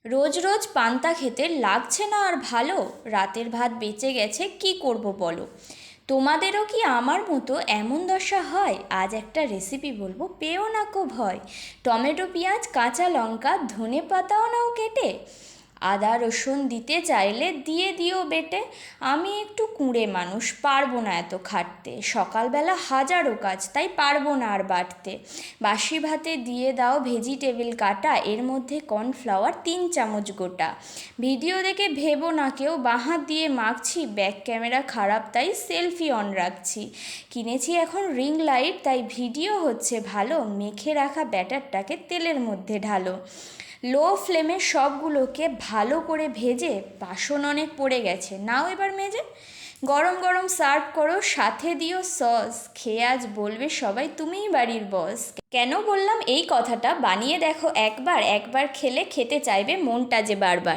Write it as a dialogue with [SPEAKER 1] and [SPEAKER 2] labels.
[SPEAKER 1] রোজ রোজ পান্তা খেতে লাগছে না আর ভালো। রাতের ভাত বেঁচে গেছে, কি করব বলো। তোমাদেরও কি আমার মতো এমন দশা হয়? আজ একটা রেসিপি বলবো, পেও না কো ভয়। টমেটো, পেঁয়াজ, কাঁচা লঙ্কা, ধনে পাতাও নাও কেটে, আদা রসুন দিতে চাইলে দিয়ে দিও বেটে। আমি একটু কুঁড়ে মানুষ, পারবো না এত খাটতে। সকালবেলা হাজারো কাজ, তাই পারবো না আর বাটতে। বাসি ভাতে দিয়ে দাও ভেজিটেবিল কাটা, এর মধ্যে কর্নফ্লাওয়ার 3 চামচ গোটা। ভিডিও দেখে ভেবো না কেউ বাঁ হাত দিয়ে মাখছি, ব্যাক ক্যামেরা খারাপ তাই সেলফি অন রাখছি। কিনেছি এখন রিং লাইট, তাই ভিডিও হচ্ছে ভালো। মেখে রাখা ব্যাটারটাকে তেলের মধ্যে ঢালো। লো ফ্লেমে সবগুলোকে ভালো করে ভেজে, বাসন অনেক পড়ে গেছে, নাও এবার মেজে। গরম গরম সার্ভ করো, সাথে দিও সস। খেয়ে আজ বলবে সবাই তুমিই বাড়ির বস। কেন বললাম এই কথাটা? বানিয়ে দেখো একবার, একবার খেলে খেতে চাইবে মনটা যে বারবার।